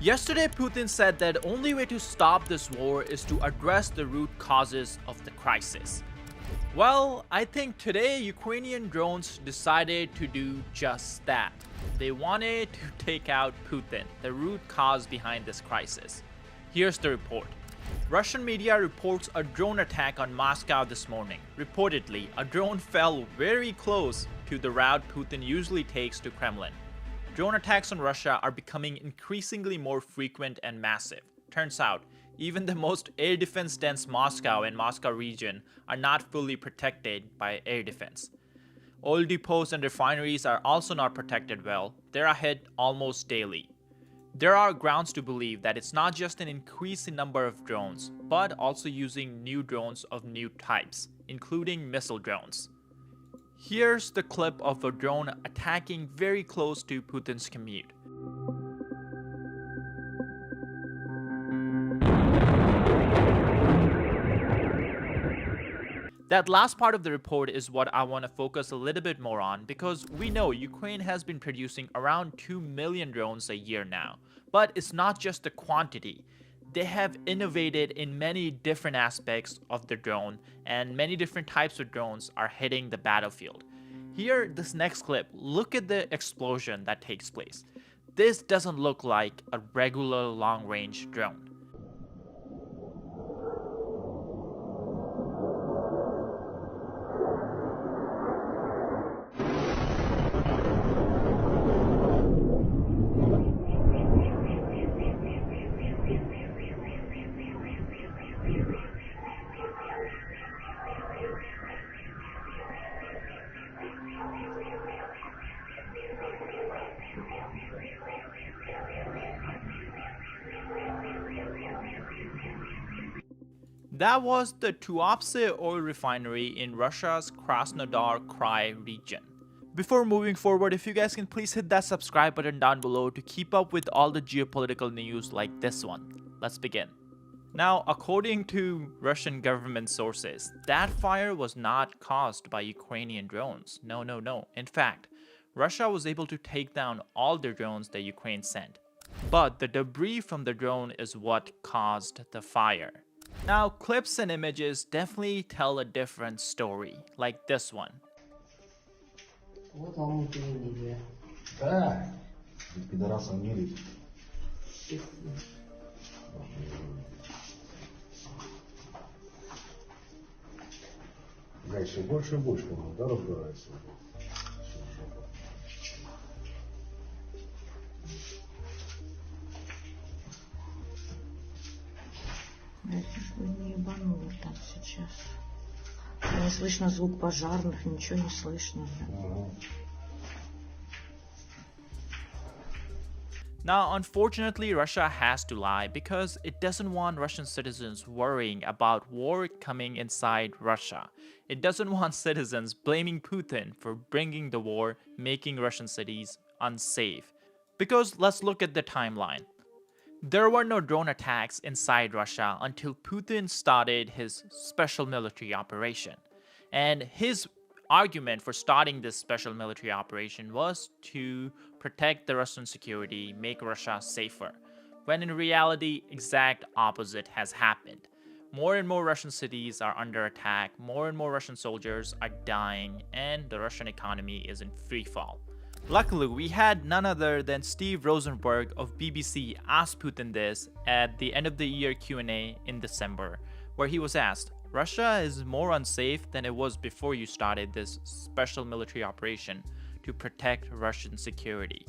Yesterday, Putin said that the only way to stop this war is to address the root causes of the crisis. Well, I think today Ukrainian drones decided to do just that. They wanted to take out Putin, the root cause behind this crisis. Here's the report. Russian media reports a drone attack on Moscow this morning. Reportedly, a drone fell very close to the route Putin usually takes to Kremlin. Drone attacks on Russia are becoming increasingly more frequent and massive. Turns out, even the most air defense dense Moscow and Moscow region are not fully protected by air defense. Oil depots and refineries are also not protected well. They're hit almost daily. There are grounds to believe that it's not just an increase in number of drones, but also using new drones of new types, including missile drones. Here's the clip of a drone attacking very close to Putin's commute. That last part of the report is what I want to focus a little bit more on, because we know Ukraine has been producing around 2 million drones a year now. But it's not just the quantity. They have innovated in many different aspects of the drone, and many different types of drones are hitting the battlefield. Here, this next clip, look at the explosion that takes place. This doesn't look like a regular long-range drone. That was the Tuapse oil refinery in Russia's Krasnodar Krai region. Before moving forward, if you guys can please hit that subscribe button down below to keep up with all the geopolitical news like this one. Let's begin. Now, according to Russian government sources, that fire was not caused by Ukrainian drones. No. In fact, Russia was able to take down all the drones that Ukraine sent. But the debris from the drone is what caused the fire. Now, clips and images definitely tell a different story, like this one. Вот он внутренний две. Да, пидорасом мирить. Да, все больше и больше, да, разбирается. Не ебануло там сейчас. Не слышно звук пожарных, ничего не слышно. Now, unfortunately, Russia has to lie because it doesn't want Russian citizens worrying about war coming inside Russia. It doesn't want citizens blaming Putin for bringing the war, making Russian cities unsafe. Because let's look at the timeline. There were no drone attacks inside Russia until Putin started his special military operation. And his argument for starting this special military operation was to protect the Russian security, make Russia safer. When in reality, exact opposite has happened. More and more Russian cities are under attack, more and more Russian soldiers are dying, and the Russian economy is in free fall. Luckily, we had none other than Steve Rosenberg of BBC ask Putin this at the end of the year Q&A in December, where he was asked, Russia is more unsafe than it was before you started this special military operation to protect Russian security.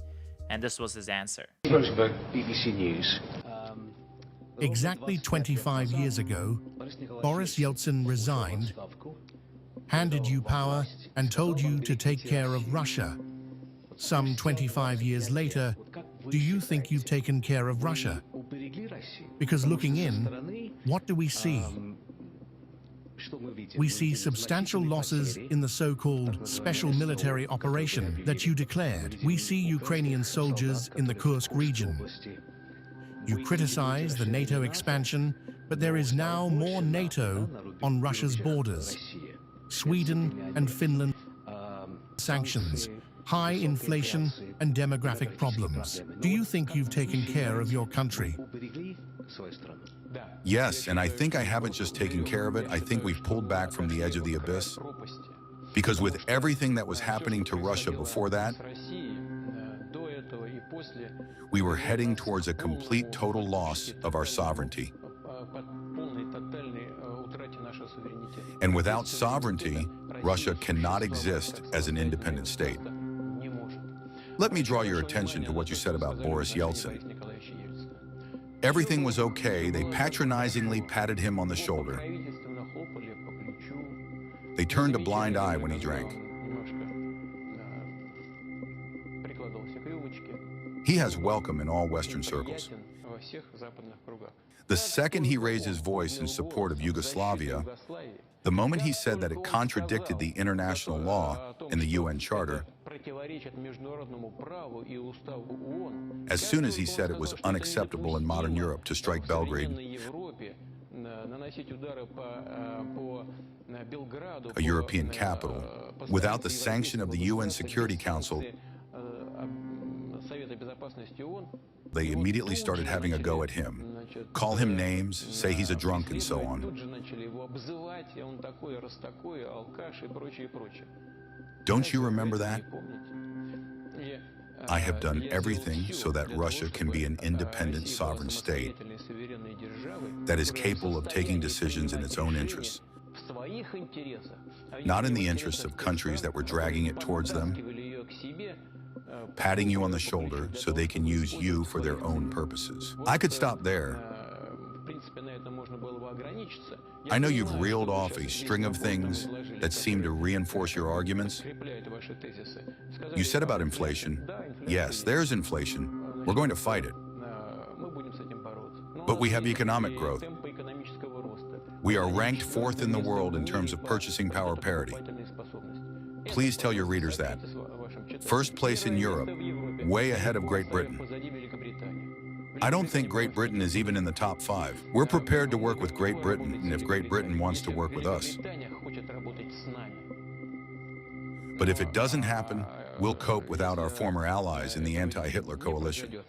And this was his answer. Rosenberg, BBC News. Exactly 25 years ago, Boris Yeltsin resigned, handed you power, and told you to take care of Russia. Some 25 years later, do you think you've taken care of Russia? Because looking in, what do we see? We see substantial losses in the so-called special military operation that you declared. We see Ukrainian soldiers in the Kursk region. You criticize the NATO expansion, But there is now more NATO on Russia's borders. Sweden and Finland sanctions, high inflation, and demographic problems. Do you think you've taken care of your country? Yes, and I think I haven't just taken care of it, I think we've pulled back from the edge of the abyss. Because with everything that was happening to Russia before that, we were heading towards a complete total loss of our sovereignty. And without sovereignty, Russia cannot exist as an independent state. Let me draw your attention to what you said about Boris Yeltsin. Everything was okay. They patronizingly patted him on the shoulder. They turned a blind eye when he drank. He has welcome in all Western circles. The second he raised his voice in support of Yugoslavia, the moment he said that it contradicted the international law and the UN Charter, as soon as he said it was unacceptable in modern Europe to strike Belgrade, a European capital, without the sanction of the UN Security Council, they immediately started having a go at him. Call him names, say he's a drunk, and so on. Don't you remember that? I have done everything so that Russia can be an independent sovereign state that is capable of taking decisions in its own interests, not in the interests of countries that were dragging it towards them, patting you on the shoulder so they can use you for their own purposes. I could stop there. I know you've reeled off a string of things that seem to reinforce your arguments. You said about inflation. Yes, there's inflation. We're going to fight it. But we have economic growth. We are ranked 4th in the world in terms of purchasing power parity. Please tell your readers that. 1st place in Europe, way ahead of Great Britain. I don't think Great Britain is even in the top 5. We're prepared to work with Great Britain, and if Great Britain wants to work with us. But if it doesn't happen, we'll cope without our former allies in the anti-Hitler coalition.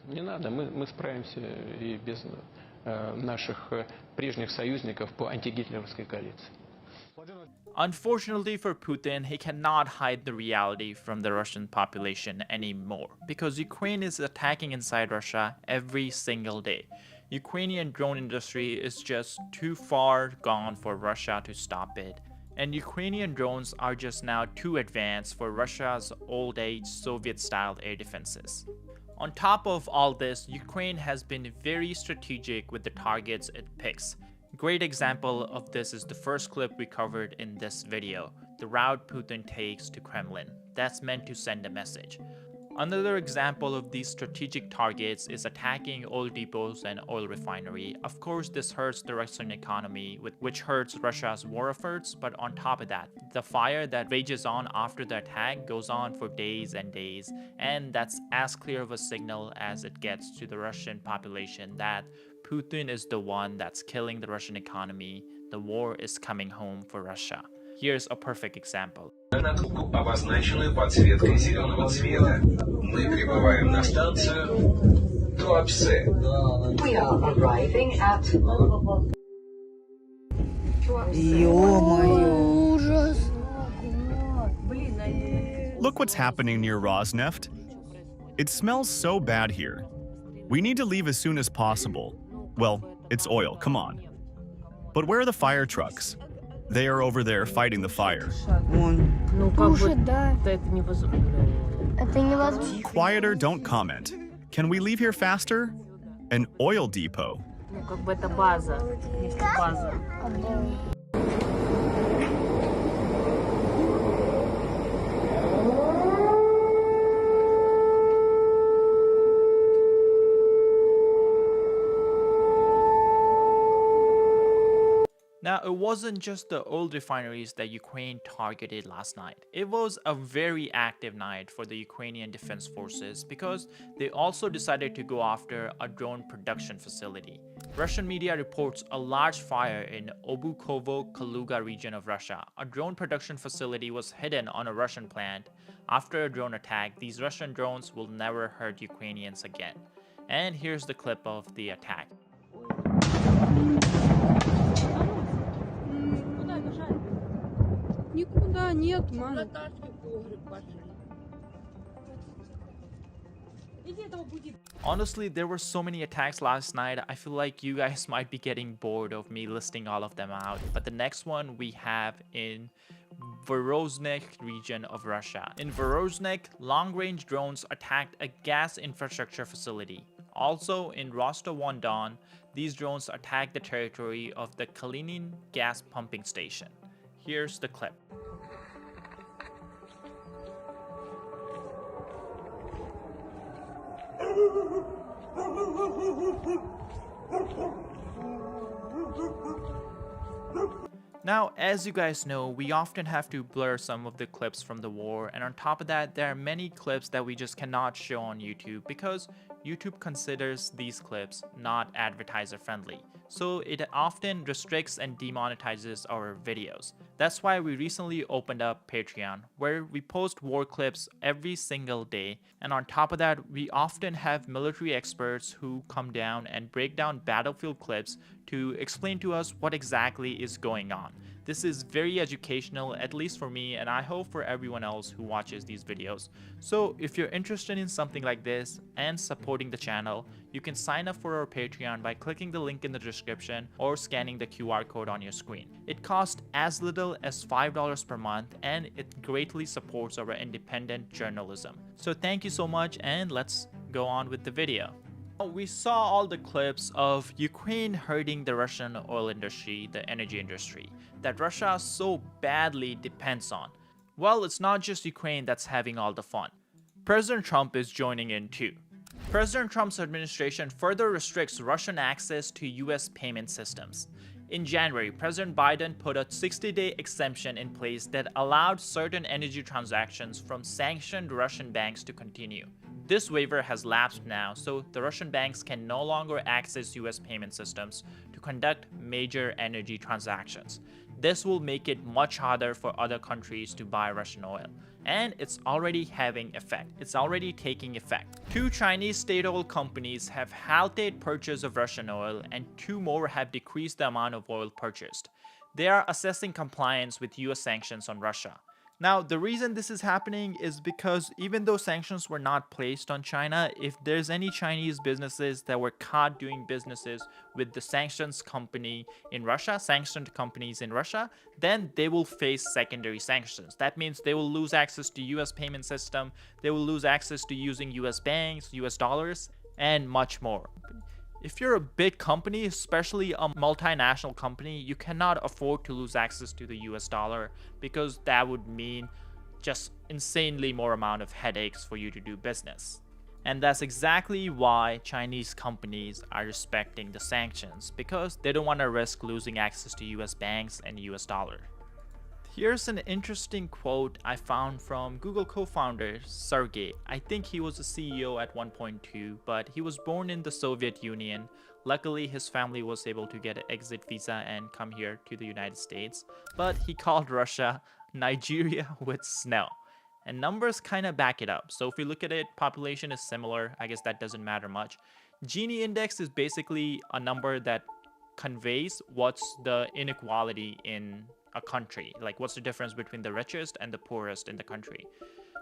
Unfortunately for Putin, he cannot hide the reality from the Russian population anymore, because Ukraine is attacking inside Russia every single day. Ukrainian drone industry is just too far gone for Russia to stop it, and Ukrainian drones are just now too advanced for Russia's old-age Soviet-style air defenses. On top of all this, Ukraine has been very strategic with the targets it picks. Great example of this is the first clip we covered in this video, the route Putin takes to Kremlin. That's meant to send a message. Another example of these strategic targets is attacking oil depots and oil refinery. Of course, this hurts the Russian economy, which hurts Russia's war efforts, but on top of that, the fire that rages on after the attack goes on for days and days, and that's as clear of a signal as it gets to the Russian population that Putin is the one that's killing the Russian economy. The war is coming home for Russia. Here's a perfect example. Трубку, обозначенную подсветкой зеленого цвета. Мы прибываем на станцию Туапсе. We are arriving at Look what's happening near Rosneft. It smells so bad here. We need to leave as soon as possible. Well, it's oil, come on. But where are the fire trucks? They are over there fighting the fire. Quieter, don't comment. Can we leave here faster? An oil depot. Now, it wasn't just the oil refineries that Ukraine targeted last night. It was a very active night for the Ukrainian Defense Forces because they also decided to go after a drone production facility. Russian media reports a large fire in Obukovo-Kaluga region of Russia. A drone production facility was hidden on a Russian plant. After a drone attack, these Russian drones will never hurt Ukrainians again. And here's the clip of the attack. Никуда нет, мама. Honestly, there were so many attacks last night, I feel like you guys might be getting bored of me listing all of them out. But the next one we have in Voronezh region of Russia. In Voronezh, long-range drones attacked a gas infrastructure facility. Also in Rostov-on-Don, these drones attacked the territory of the Kalinin gas pumping station. Here's the clip. Now, as you guys know, we often have to blur some of the clips from the war, and on top of that, there are many clips that we just cannot show on YouTube because YouTube considers these clips not advertiser friendly. So it often restricts and demonetizes our videos. That's why we recently opened up Patreon, where we post war clips every single day. And on top of that, we often have military experts who come down and break down battlefield clips to explain to us what exactly is going on. This is very educational, at least for me, and I hope for everyone else who watches these videos. So if you're interested in something like this and supporting the channel, you can sign up for our Patreon by clicking the link in the description or scanning the QR code on your screen. It costs as little as $5 per month, and it greatly supports our independent journalism. So thank you so much, and let's go on with the video. We saw all the clips of Ukraine hurting the Russian oil industry, the energy industry, that Russia so badly depends on. Well, it's not just Ukraine that's having all the fun. President Trump is joining in too. President Trump's administration further restricts Russian access to US payment systems. In January, President Biden put a 60-day exemption in place that allowed certain energy transactions from sanctioned Russian banks to continue. This waiver has lapsed now, so the Russian banks can no longer access US payment systems to conduct major energy transactions. This will make it much harder for other countries to buy Russian oil. And it's already having effect. It's already taking effect. 2 Chinese state-owned companies have halted purchase of Russian oil, and 2 more have decreased the amount of oil purchased. They are assessing compliance with US sanctions on Russia. Now, the reason this is happening is because even though sanctions were not placed on China, if there's any Chinese businesses that were caught doing businesses with the sanctioned companies in Russia, then they will face secondary sanctions. That means they will lose access to US payment system, they will lose access to using US banks, US dollars, and much more. If you're a big company, especially a multinational company, you cannot afford to lose access to the US dollar because that would mean just insanely more amount of headaches for you to do business. And that's exactly why Chinese companies are respecting the sanctions, because they don't want to risk losing access to US banks and US dollar. Here's an interesting quote I found from Google co-founder Sergey. I think he was a CEO at one point too, but he was born in the Soviet Union. Luckily, his family was able to get an exit visa and come here to the United States. But he called Russia Nigeria with snow. And numbers kind of back it up. So if we look at it, population is similar. I guess that doesn't matter much. Gini index is basically a number that conveys what's the inequality in a country, like what's the difference between the richest and the poorest in the country.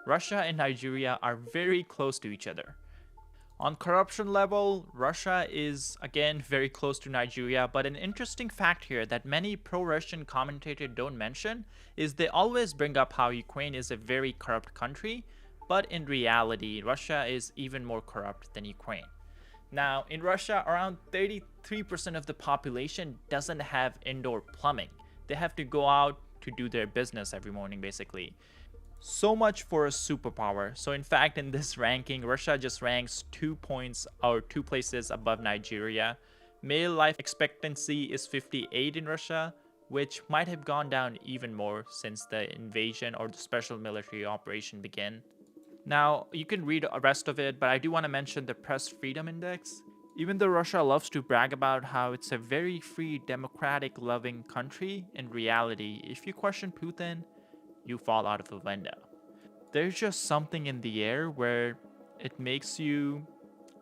Russia and Nigeria are very close to each other. On corruption level, Russia is again very close to Nigeria, but an interesting fact here that many pro-Russian commentators don't mention is they always bring up how Ukraine is a very corrupt country, but in reality, Russia is even more corrupt than Ukraine. Now, in Russia, around 33% of the population doesn't have indoor plumbing. They have to go out to do their business every morning, basically. So much for a superpower. So in fact, in this ranking, Russia just ranks 2 places above Nigeria. Male life expectancy is 58 in Russia. which might have gone down even more since the invasion or the special military operation began. Now, you can read the rest of it, but I do want to mention the Press Freedom Index. Even though Russia loves to brag about how it's a very free, democratic, loving country, in reality, if you question Putin, you fall out of the window. There's just something in the air where it makes you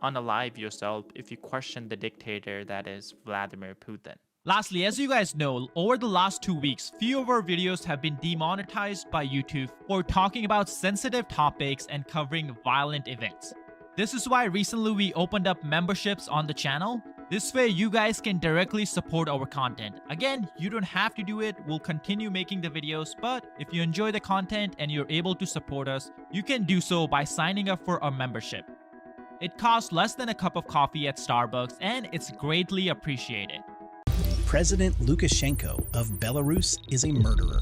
unalive yourself if you question the dictator that is Vladimir Putin. Lastly, as you guys know, over the last 2 weeks, few of our videos have been demonetized by YouTube for talking about sensitive topics and covering violent events. This is why recently we opened up memberships on the channel. This way you guys can directly support our content. Again, you don't have to do it, we'll continue making the videos, but if you enjoy the content and you're able to support us, you can do so by signing up for our membership. It costs less than a cup of coffee at Starbucks and it's greatly appreciated. President Lukashenko of Belarus is a murderer.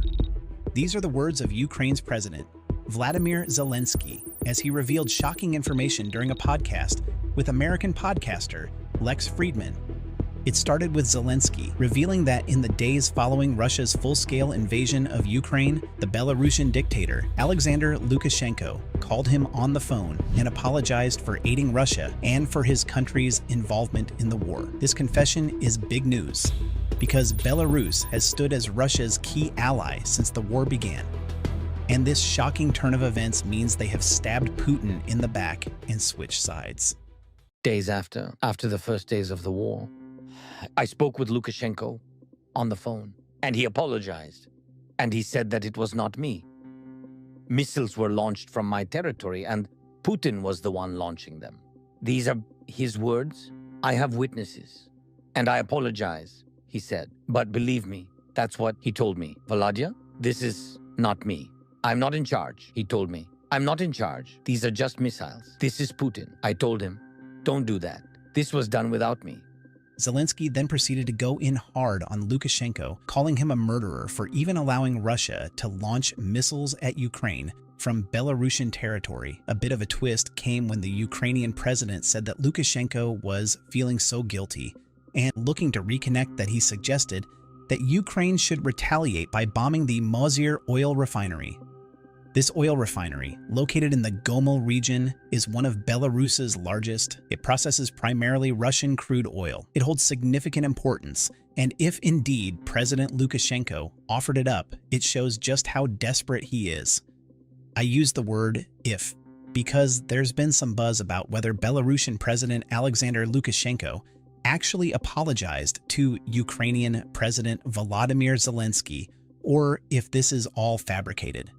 These are the words of Ukraine's president, Vladimir Zelensky, as he revealed shocking information during a podcast with American podcaster Lex Friedman. It started with Zelensky revealing that in the days following Russia's full-scale invasion of Ukraine, the Belarusian dictator Alexander Lukashenko called him on the phone and apologized for aiding Russia and for his country's involvement in the war. This confession is big news because Belarus has stood as Russia's key ally since the war began. And this shocking turn of events means they have stabbed Putin in the back and switched sides. Days after the first days of the war, I spoke with Lukashenko on the phone, and he apologized, and he said that it was not me. Missiles were launched from my territory, and Putin was the one launching them. These are his words. I have witnesses, and I apologize, he said. But believe me, that's what he told me. Volodya, this is not me. I'm not in charge, he told me. I'm not in charge. These are just missiles. This is Putin. I told him, don't do that. This was done without me. Zelensky then proceeded to go in hard on Lukashenko, calling him a murderer for even allowing Russia to launch missiles at Ukraine from Belarusian territory. A bit of a twist came when the Ukrainian president said that Lukashenko was feeling so guilty and looking to reconnect that he suggested that Ukraine should retaliate by bombing the Mozyr oil refinery. This oil refinery, located in the Gomel region, is one of Belarus's largest. It processes primarily Russian crude oil. It holds significant importance, and if indeed President Lukashenko offered it up, it shows just how desperate he is. I use the word if because there's been some buzz about whether Belarusian President Alexander Lukashenko actually apologized to Ukrainian President Volodymyr Zelensky, or if this is all fabricated.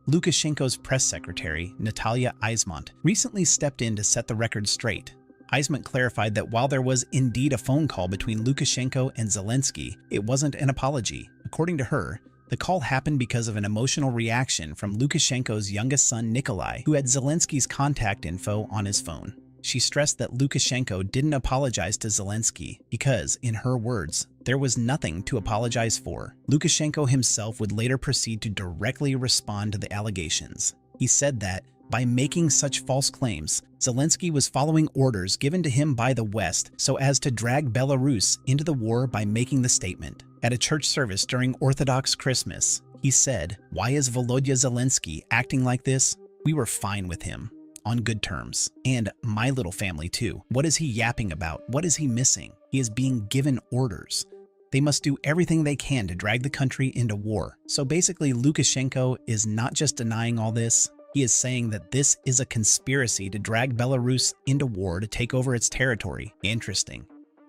Lukashenko's press secretary, Natalia Eismont, recently stepped in to set the record straight. Eismont clarified that while there was indeed a phone call between Lukashenko and Zelensky, it wasn't an apology. According to her, the call happened because of an emotional reaction from Lukashenko's youngest son, Nikolai, who had Zelensky's contact info on his phone. She stressed that Lukashenko didn't apologize to Zelensky because, in her words, there was nothing to apologize for. Lukashenko himself would later proceed to directly respond to the allegations. He said that, by making such false claims, Zelensky was following orders given to him by the West so as to drag Belarus into the war by making the statement. At a church service during Orthodox Christmas, he said, "Why is Volodya Zelensky acting like this? We were fine with him. On good terms. And my little family too. What is he yapping about? What is he missing? He is being given orders. They must do everything they can to drag the country into war." So basically, Lukashenko is not just denying all this, he is saying that this is a conspiracy to drag Belarus into war to take over its territory. Interesting.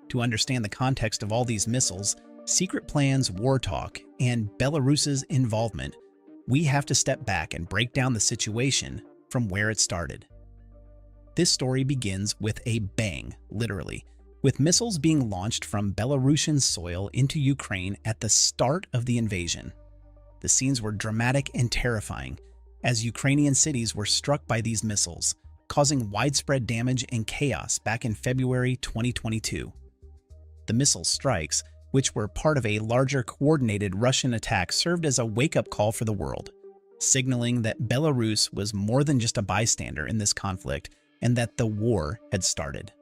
To understand the context of all these missiles, secret plans, war talk, and Belarus's involvement, we have to step back and break down the situation from where it started. This story begins with a bang, literally, with missiles being launched from Belarusian soil into Ukraine at the start of the invasion. The scenes were dramatic and terrifying, as Ukrainian cities were struck by these missiles, causing widespread damage and chaos back in February 2022. The missile strikes, which were part of a larger coordinated Russian attack, served as a wake-up call for the world, signaling that Belarus was more than just a bystander in this conflict and that the war had started.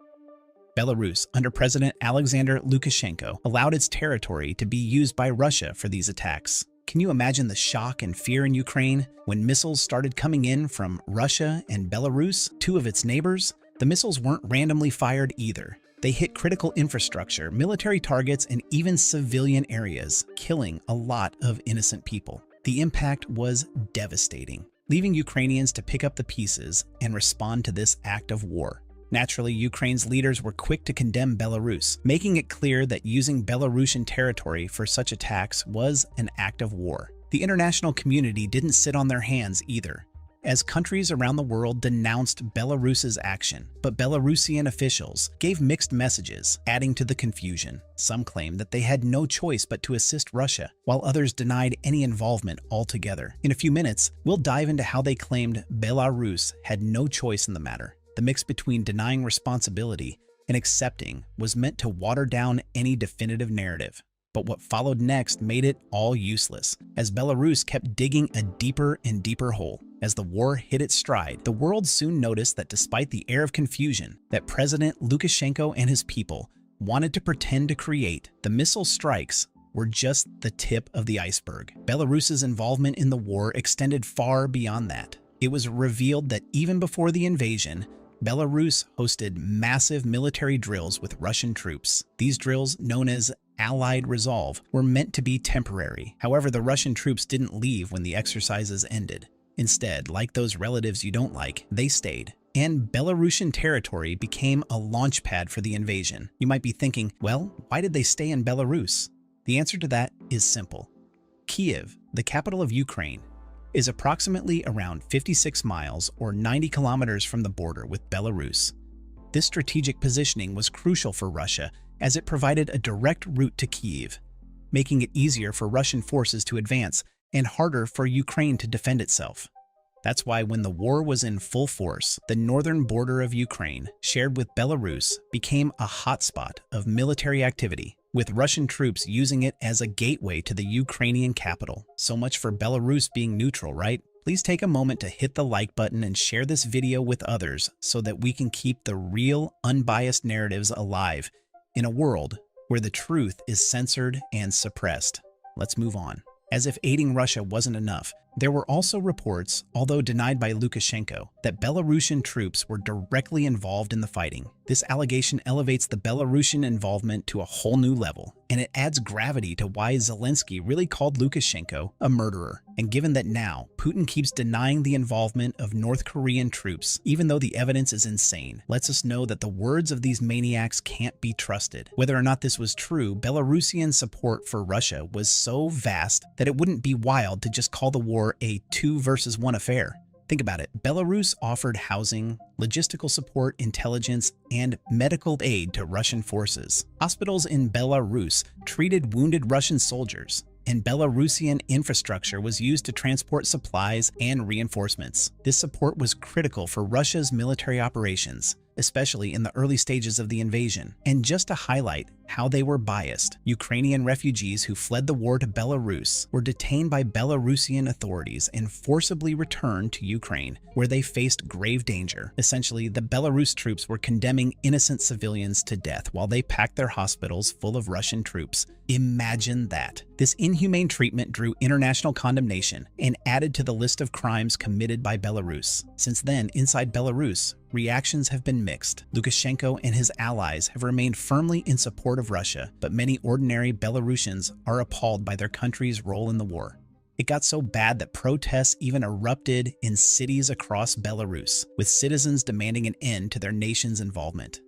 Belarus, under President Alexander Lukashenko, allowed its territory to be used by Russia for these attacks. Can you imagine the shock and fear in Ukraine when missiles started coming in from Russia and Belarus, two of its neighbors? The missiles weren't randomly fired either. They hit critical infrastructure, military targets, and even civilian areas, killing a lot of innocent people. The impact was devastating, leaving Ukrainians to pick up the pieces and respond to this act of war. Naturally, Ukraine's leaders were quick to condemn Belarus, making it clear that using Belarusian territory for such attacks was an act of war. The international community didn't sit on their hands either, as countries around the world denounced Belarus's action, but Belarusian officials gave mixed messages, adding to the confusion. Some claimed that they had no choice but to assist Russia, while others denied any involvement altogether. In a few minutes, we'll dive into how they claimed Belarus had no choice in the matter. The mix between denying responsibility and accepting was meant to water down any definitive narrative. But what followed next made it all useless, as Belarus kept digging a deeper and deeper hole. As the war hit its stride, the world soon noticed that despite the air of confusion that President Lukashenko and his people wanted to pretend to create, the missile strikes were just the tip of the iceberg. Belarus's involvement in the war extended far beyond that. It was revealed that even before the invasion, Belarus hosted massive military drills with Russian troops. These drills, known as Allied Resolve, were meant to be temporary. However, the Russian troops didn't leave when the exercises ended. Instead, like those relatives you don't like, they stayed. And Belarusian territory became a launch pad for the invasion. You might be thinking, well, why did they stay in Belarus? The answer to that is simple. Kyiv, the capital of Ukraine, is approximately around 56 miles or 90 kilometers from the border with Belarus. This strategic positioning was crucial for Russia as it provided a direct route to Kyiv, making it easier for Russian forces to advance and harder for Ukraine to defend itself. That's why when the war was in full force, the northern border of Ukraine, shared with Belarus, became a hotspot of military activity, with Russian troops using it as a gateway to the Ukrainian capital. So much for Belarus being neutral, right? Please take a moment to hit the like button and share this video with others so that we can keep the real, unbiased narratives alive in a world where the truth is censored and suppressed. Let's move on. As if aiding Russia wasn't enough, there were also reports, although denied by Lukashenko, that Belarusian troops were directly involved in the fighting. This allegation elevates the Belarusian involvement to a whole new level, and it adds gravity to why Zelensky really called Lukashenko a murderer. And given that now, Putin keeps denying the involvement of North Korean troops, even though the evidence is insane, lets us know that the words of these maniacs can't be trusted. Whether or not this was true, Belarusian support for Russia was so vast that it wouldn't be wild to just call the war a 2 versus 1 affair. Think about it. Belarus offered housing, logistical support, intelligence, and medical aid to Russian forces. Hospitals in Belarus treated wounded Russian soldiers, and Belarusian infrastructure was used to transport supplies and reinforcements. This support was critical for Russia's military operations, especially in the early stages of the invasion. And just to highlight how they were biased, Ukrainian refugees who fled the war to Belarus were detained by Belarusian authorities and forcibly returned to Ukraine, where they faced grave danger. Essentially, the Belarus troops were condemning innocent civilians to death while they packed their hospitals full of Russian troops. Imagine that. This inhumane treatment drew international condemnation and added to the list of crimes committed by Belarus. Since then, inside Belarus, reactions have been mixed. Lukashenko and his allies have remained firmly in support of Russia, but many ordinary Belarusians are appalled by their country's role in the war. It got so bad that protests even erupted in cities across Belarus, with citizens demanding an end to their nation's involvement.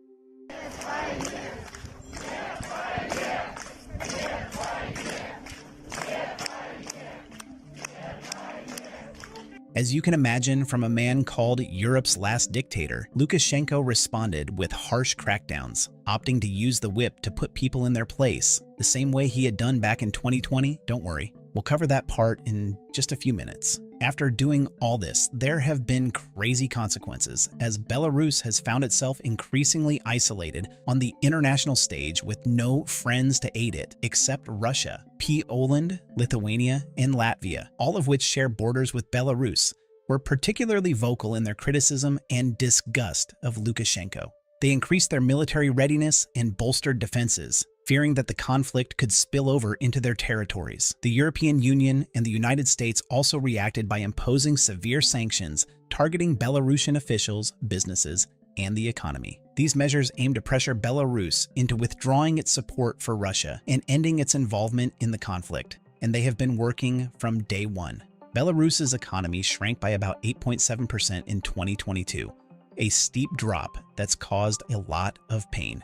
As you can imagine from a man called Europe's last dictator, Lukashenko responded with harsh crackdowns, opting to use the whip to put people in their place, the same way he had done back in 2020. Don't worry, we'll cover that part in just a few minutes. After doing all this, there have been crazy consequences, as Belarus has found itself increasingly isolated on the international stage with no friends to aid it except Russia, Poland, Lithuania, and Latvia, all of which share borders with Belarus, were particularly vocal in their criticism and disgust of Lukashenko. They increased their military readiness and bolstered defenses, fearing that the conflict could spill over into their territories. The European Union and the United States also reacted by imposing severe sanctions targeting Belarusian officials, businesses, and the economy. These measures aim to pressure Belarus into withdrawing its support for Russia and ending its involvement in the conflict, and they have been working from day one. Belarus's economy shrank by about 8.7% in 2022, a steep drop that's caused a lot of pain.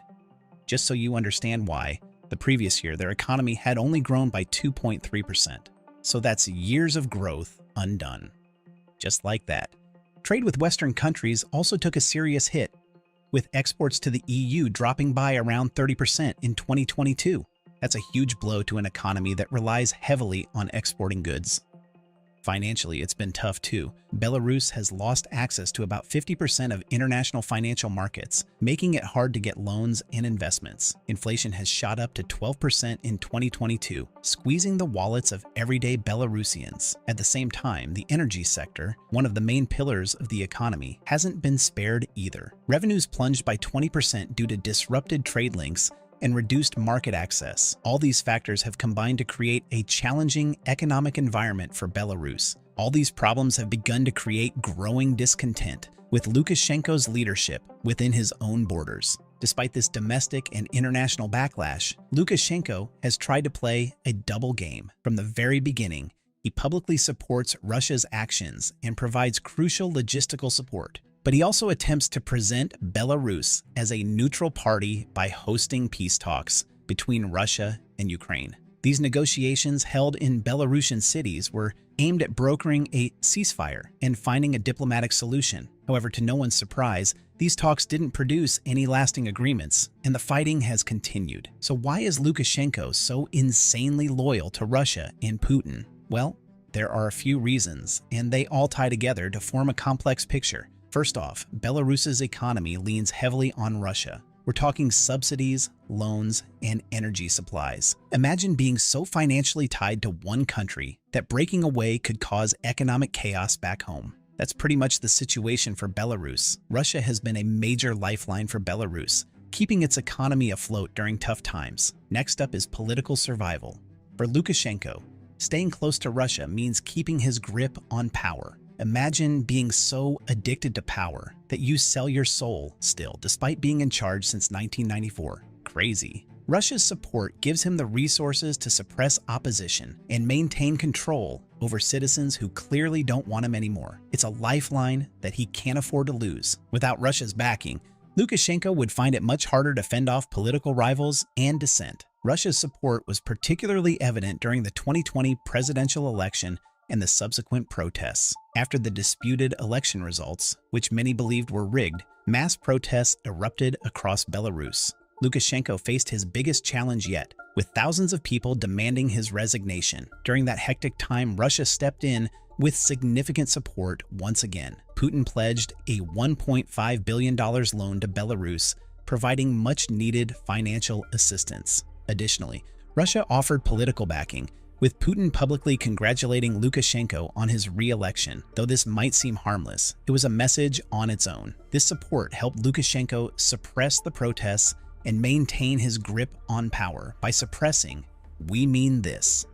Just so you understand why, the previous year their economy had only grown by 2.3%. So that's years of growth undone. Just like that. Trade with Western countries also took a serious hit, with exports to the EU dropping by around 30% in 2022. That's a huge blow to an economy that relies heavily on exporting goods. Financially, it's been tough too. Belarus has lost access to about 50% of international financial markets, making it hard to get loans and investments. Inflation has shot up to 12% in 2022, squeezing the wallets of everyday Belarusians. At the same time, the energy sector, one of the main pillars of the economy, hasn't been spared either. Revenues plunged by 20% due to disrupted trade links and reduced market access. All these factors have combined to create a challenging economic environment for Belarus. All these problems have begun to create growing discontent with Lukashenko's leadership within his own borders. Despite this domestic and international backlash, Lukashenko has tried to play a double game. From the very beginning, he publicly supports Russia's actions and provides crucial logistical support. But he also attempts to present Belarus as a neutral party by hosting peace talks between Russia and Ukraine. These negotiations held in Belarusian cities were aimed at brokering a ceasefire and finding a diplomatic solution. However, to no one's surprise, these talks didn't produce any lasting agreements, and the fighting has continued. So why is Lukashenko so insanely loyal to Russia and Putin? Well, there are a few reasons, and they all tie together to form a complex picture. First off, Belarus's economy leans heavily on Russia. We're talking subsidies, loans, and energy supplies. Imagine being so financially tied to one country that breaking away could cause economic chaos back home. That's pretty much the situation for Belarus. Russia has been a major lifeline for Belarus, keeping its economy afloat during tough times. Next up is political survival. For Lukashenko, staying close to Russia means keeping his grip on power. Imagine being so addicted to power that you sell your soul still, despite being in charge since 1994. Crazy. Russia's support gives him the resources to suppress opposition and maintain control over citizens who clearly don't want him anymore. It's a lifeline that he can't afford to lose. Without Russia's backing, Lukashenko would find it much harder to fend off political rivals and dissent. Russia's support was particularly evident during the 2020 presidential election and the subsequent protests. After the disputed election results, which many believed were rigged, mass protests erupted across Belarus. Lukashenko faced his biggest challenge yet, with thousands of people demanding his resignation. During that hectic time, Russia stepped in with significant support once again. Putin pledged a $1.5 billion loan to Belarus, providing much-needed financial assistance. Additionally, Russia offered political backing, with Putin publicly congratulating Lukashenko on his re-election. Though this might seem harmless, it was a message on its own. This support helped Lukashenko suppress the protests and maintain his grip on power by suppressing "We mean this."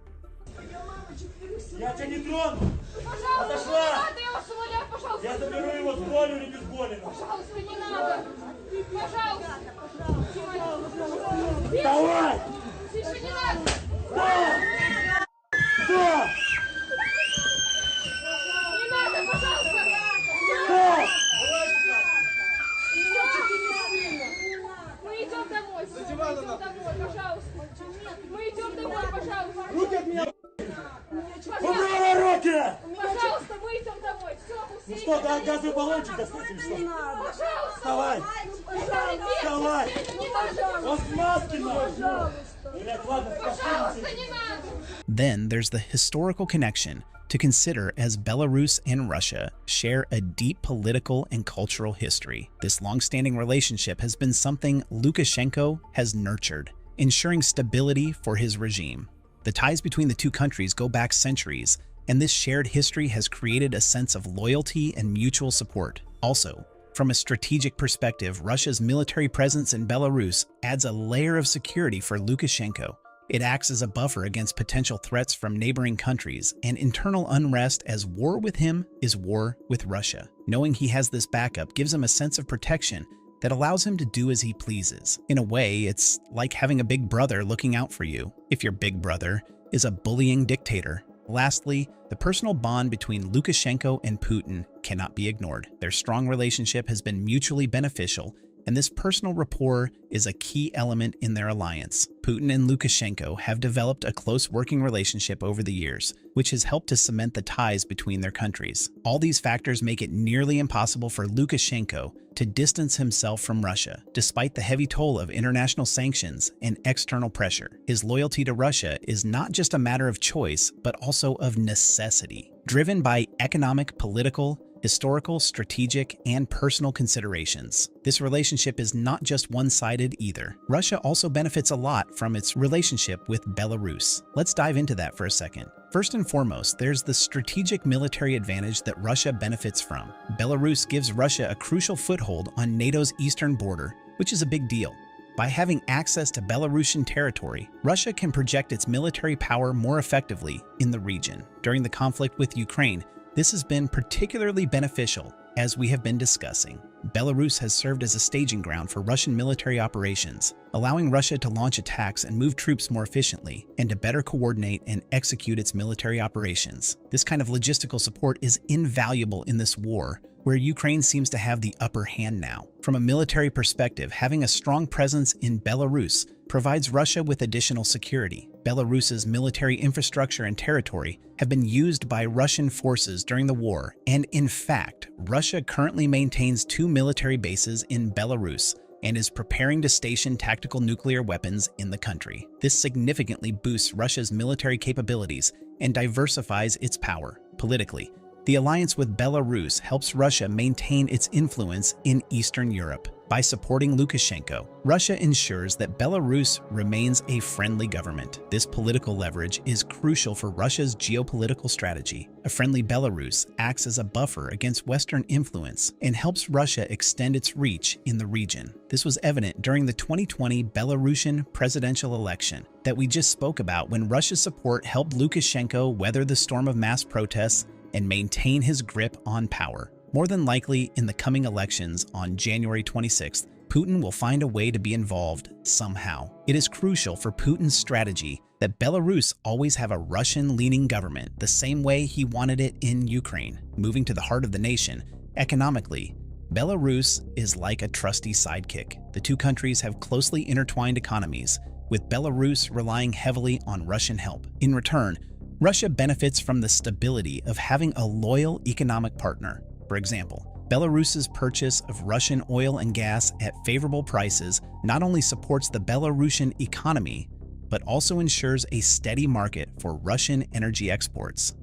Then there's the historical connection to consider, as Belarus and Russia share a deep political and cultural history. This long-standing relationship has been something Lukashenko has nurtured, ensuring stability for his regime. The ties between the two countries go back centuries, and this shared history has created a sense of loyalty and mutual support. Also, From a strategic perspective, Russia's military presence in Belarus adds a layer of security for Lukashenko. It acts as a buffer against potential threats from neighboring countries and internal unrest, as war with him is war with Russia. Knowing he has this backup gives him a sense of protection that allows him to do as he pleases. In a way, it's like having a big brother looking out for you, if your big brother is a bullying dictator. Lastly, the personal bond between Lukashenko and Putin cannot be ignored. Their strong relationship has been mutually beneficial, and this personal rapport is a key element in their alliance. Putin and Lukashenko have developed a close working relationship over the years, which has helped to cement the ties between their countries. All these factors make it nearly impossible for Lukashenko to distance himself from Russia, despite the heavy toll of international sanctions and external pressure. His loyalty to Russia is not just a matter of choice, but also of necessity, driven by economic, political, historical, strategic, and personal considerations. This relationship is not just one-sided either. Russia also benefits a lot from its relationship with Belarus. Let's dive into that for a second. First and foremost, there's the strategic military advantage that Russia benefits from. Belarus gives Russia a crucial foothold on NATO's eastern border, which is a big deal. By having access to Belarusian territory, Russia can project its military power more effectively in the region. During the conflict with Ukraine, this has been particularly beneficial, as we have been discussing. Belarus has served as a staging ground for Russian military operations, allowing Russia to launch attacks and move troops more efficiently, and to better coordinate and execute its military operations. This kind of logistical support is invaluable in this war, where Ukraine seems to have the upper hand now. From a military perspective, having a strong presence in Belarus provides Russia with additional security. Belarus's military infrastructure and territory have been used by Russian forces during the war, and in fact, Russia currently maintains 2 military bases in Belarus and is preparing to station tactical nuclear weapons in the country. This significantly boosts Russia's military capabilities and diversifies its power. Politically, the alliance with Belarus helps Russia maintain its influence in Eastern Europe. By supporting Lukashenko, Russia ensures that Belarus remains a friendly government. This political leverage is crucial for Russia's geopolitical strategy. A friendly Belarus acts as a buffer against Western influence and helps Russia extend its reach in the region. This was evident during the 2020 Belarusian presidential election that we just spoke about, when Russia's support helped Lukashenko weather the storm of mass protests and maintain his grip on power. More than likely, in the coming elections on January 26th, Putin will find a way to be involved somehow. It is crucial for Putin's strategy that Belarus always have a Russian-leaning government, the same way he wanted it in Ukraine. Moving to the heart of the nation, economically, Belarus is like a trusty sidekick. The two countries have closely intertwined economies, with Belarus relying heavily on Russian help. In return, Russia benefits from the stability of having a loyal economic partner. For example, Belarus's purchase of Russian oil and gas at favorable prices not only supports the Belarusian economy, but also ensures a steady market for Russian energy exports.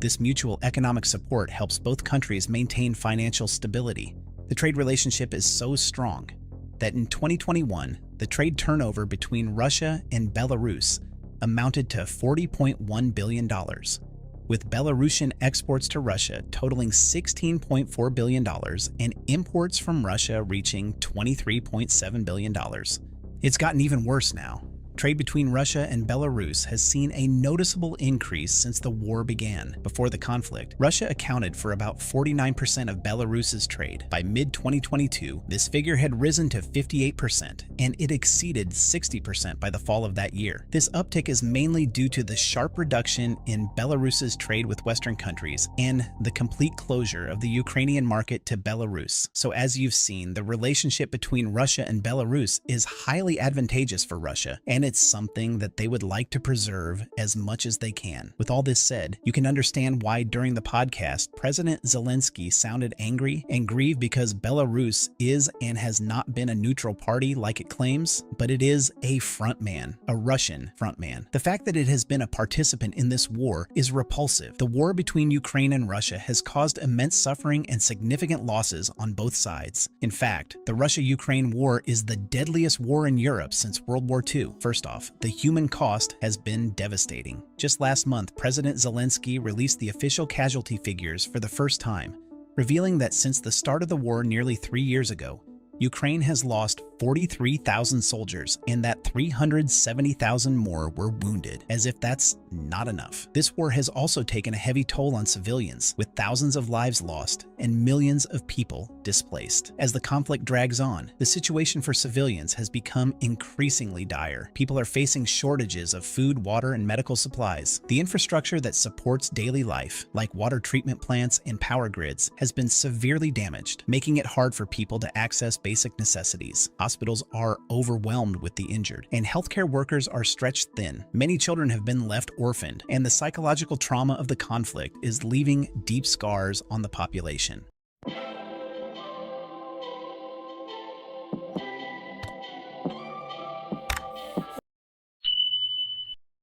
This mutual economic support helps both countries maintain financial stability. The trade relationship is so strong that in 2021, the trade turnover between Russia and Belarus amounted to $40.1 billion, with Belarusian exports to Russia totaling $16.4 billion and imports from Russia reaching $23.7 billion. It's gotten even worse now. Trade between Russia and Belarus has seen a noticeable increase since the war began. Before the conflict, Russia accounted for about 49% of Belarus's trade. By mid-2022, this figure had risen to 58%, and it exceeded 60% by the fall of that year. This uptick is mainly due to the sharp reduction in Belarus's trade with Western countries and the complete closure of the Ukrainian market to Belarus. So as you've seen, the relationship between Russia and Belarus is highly advantageous for Russia, and it's something that they would like to preserve as much as they can. With all this said, you can understand why during the podcast, President Zelensky sounded angry and grieved because Belarus is and has not been a neutral party like it claims, but it is a frontman, a Russian frontman. The fact that it has been a participant in this war is repulsive. The war between Ukraine and Russia has caused immense suffering and significant losses on both sides. In fact, the Russia-Ukraine war is the deadliest war in Europe since World War II. First off, the human cost has been devastating. Just last month, President Zelensky released the official casualty figures for the first time, revealing that since the start of the war nearly 3 years ago, Ukraine has lost 43,000 soldiers and that 370,000 more were wounded, as if that's not enough. This war has also taken a heavy toll on civilians, with thousands of lives lost and millions of people displaced. As the conflict drags on, the situation for civilians has become increasingly dire. People are facing shortages of food, water, and medical supplies. The infrastructure that supports daily life, like water treatment plants and power grids, has been severely damaged, making it hard for people to access basic necessities. Hospitals are overwhelmed with the injured, and healthcare workers are stretched thin. Many children have been left orphaned, and the psychological trauma of the conflict is leaving deep scars on the population.